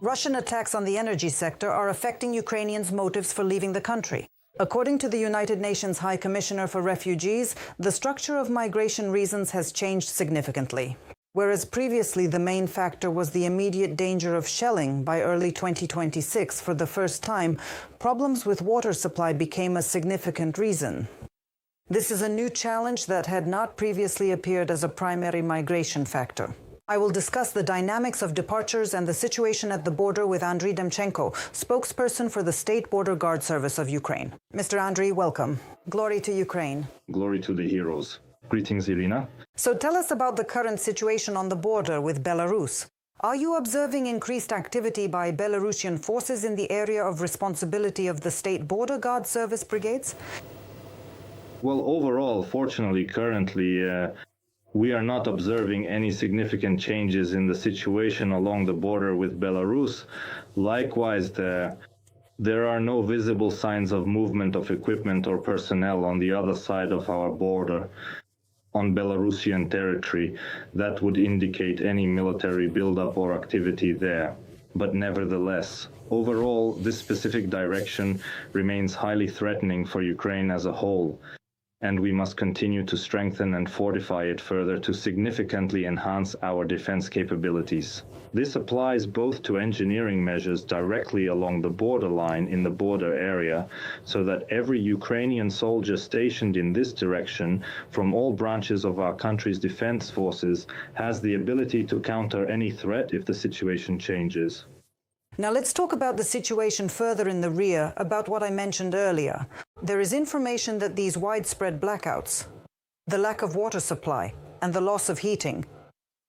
Russian attacks on the energy sector are affecting Ukrainians' motives for leaving the country. According to the United Nations High Commissioner for Refugees, the structure of migration reasons has changed significantly. Whereas previously the main factor was the immediate danger of shelling by early 2026 for the first time, problems with water supply became a significant reason. This is a new challenge that had not previously appeared as a primary migration factor. I will discuss the dynamics of departures and the situation at the border with Andriy Demchenko, spokesperson for the State Border Guard Service of Ukraine. Mr. Andriy, welcome. Glory to Ukraine. Glory to the heroes. Greetings, Irina. So tell us about the current situation on the border with Belarus. Are you observing increased activity by Belarusian forces in the area of responsibility of the State Border Guard Service brigades? Well, overall, fortunately, currently, we are not observing any significant changes in the situation along the border with Belarus. Likewise, there are no visible signs of movement of equipment or personnel on the other side of our border on Belarusian territory that would indicate any military buildup or activity there. But nevertheless, overall, this specific direction remains highly threatening for Ukraine as a whole, and we must continue to strengthen and fortify it further to significantly enhance our defense capabilities. This applies both to engineering measures directly along the borderline in the border area, so that every Ukrainian soldier stationed in this direction from all branches of our country's defense forces has the ability to counter any threat if the situation changes. Now let's talk about the situation further in the rear, about what I mentioned earlier. There is information that these widespread blackouts, the lack of water supply, and the loss of heating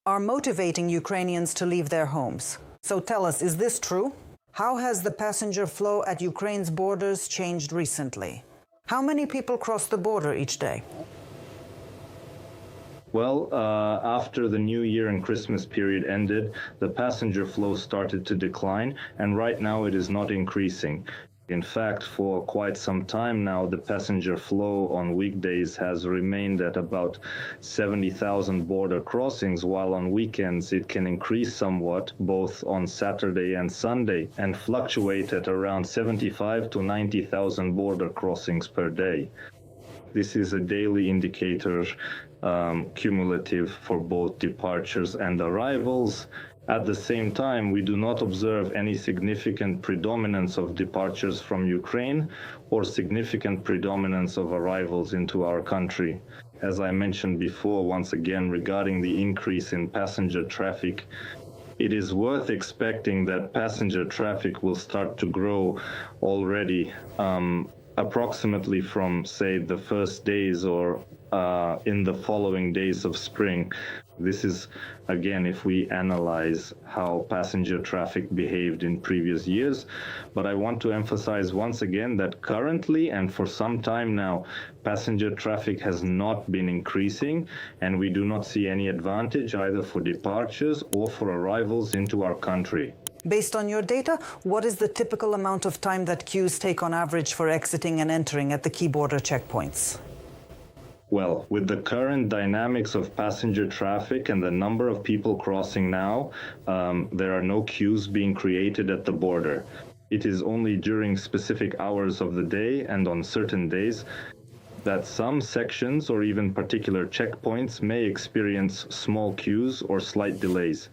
are motivating Ukrainians to leave their homes. So tell us, is this true? How has the passenger flow at Ukraine's borders changed recently? How many people cross the border each day? Well, after the New Year and Christmas period ended, the passenger flow started to decline, and right now it is not increasing. In fact, for quite some time now, the passenger flow on weekdays has remained at about 70,000 border crossings, while on weekends it can increase somewhat, both on Saturday and Sunday, and fluctuate at around 75 to 90,000 border crossings per day. This is a daily indicator, cumulative for both departures and arrivals. At the same time, we do not observe any significant predominance of departures from Ukraine or significant predominance of arrivals into our country. As I mentioned before, once again, regarding the increase in passenger traffic, it is worth expecting that passenger traffic will start to grow already approximately from, say, the first days or in the following days of spring. This is, again, if we analyze how passenger traffic behaved in previous years. But I want to emphasize once again that currently and for some time now, passenger traffic has not been increasing, and we do not see any advantage either for departures or for arrivals into our country. Based on your data, what is the typical amount of time that queues take on average for exiting and entering at the key border checkpoints? Well, with the current dynamics of passenger traffic and the number of people crossing now, there are no queues being created at the border. It is only during specific hours of the day and on certain days that some sections or even particular checkpoints may experience small queues or slight delays.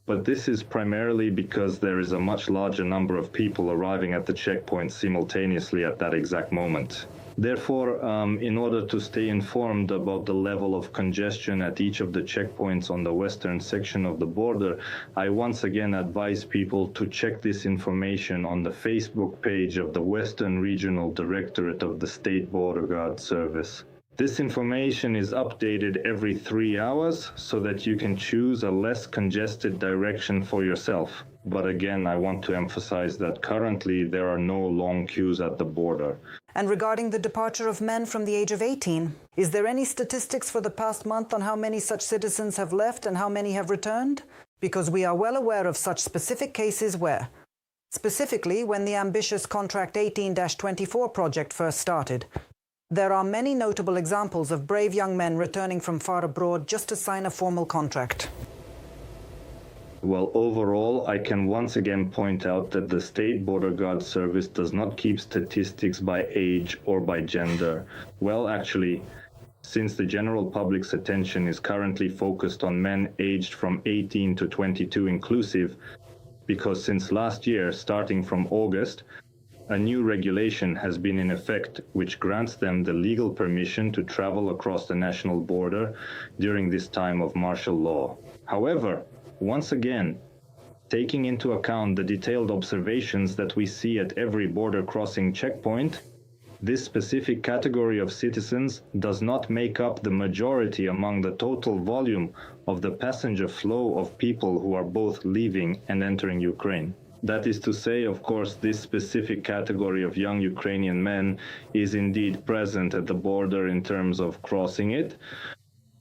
But this is primarily because there is a much larger number of people arriving at the checkpoint simultaneously at that exact moment. Therefore, in order to stay informed about the level of congestion at each of the checkpoints on the western section of the border, I once again advise people to check this information on the Facebook page of the Western Regional Directorate of the State Border Guard Service. This information is updated every 3 hours so that you can choose a less congested direction for yourself. But again, I want to emphasize that currently there are no long queues at the border. And regarding the departure of men from the age of 18, is there any statistics for the past month on how many such citizens have left and how many have returned? Because we are well aware of such specific cases where, specifically when the ambitious Contract 18-24 project first started, there are many notable examples of brave young men returning from far abroad just to sign a formal contract. Well, overall, I can once again point out that the State Border Guard Service does not keep statistics by age or by gender. Well, actually, since the general public's attention is currently focused on men aged from 18 to 22 inclusive, because since last year, starting from August, a new regulation has been in effect which grants them the legal permission to travel across the national border during this time of martial law. However, once again, taking into account the detailed observations that we see at every border crossing checkpoint, this specific category of citizens does not make up the majority among the total volume of the passenger flow of people who are both leaving and entering Ukraine. That is to say, of course, this specific category of young Ukrainian men is indeed present at the border in terms of crossing it.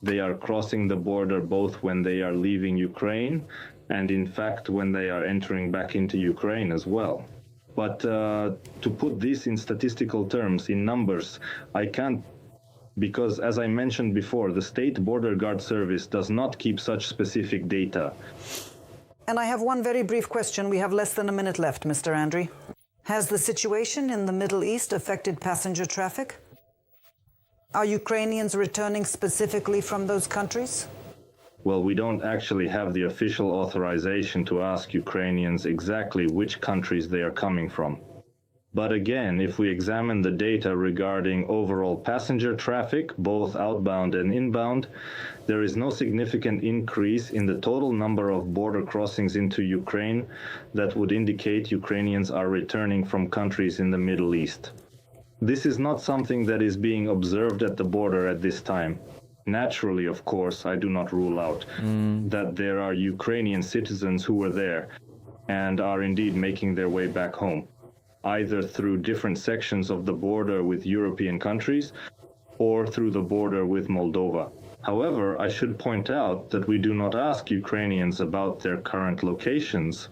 They are crossing the border both when they are leaving Ukraine and, in fact, when they are entering back into Ukraine as well. But to put this in statistical terms, in numbers, I can't, because as I mentioned before, the State Border Guard Service does not keep such specific data. And I have one very brief question. We have less than a minute left, Mr. Andriy. Has the situation in the Middle East affected passenger traffic? Are Ukrainians returning specifically from those countries? Well, we don't actually have the official authorization to ask Ukrainians exactly which countries they are coming from. But again, if we examine the data regarding overall passenger traffic, both outbound and inbound, there is no significant increase in the total number of border crossings into Ukraine that would indicate Ukrainians are returning from countries in the Middle East. This is not something that is being observed at the border at this time. Naturally, of course, I do not rule out that there are Ukrainian citizens who were there and are indeed making their way back home, either through different sections of the border with European countries or through the border with Moldova. However, I should point out that we do not ask Ukrainians about their current locations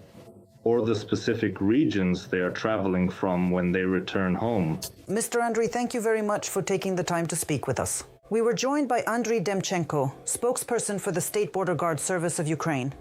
or the specific regions they are traveling from when they return home. Mr. Andriy, thank you very much for taking the time to speak with us. We were joined by Andriy Demchenko, spokesperson for the State Border Guard Service of Ukraine.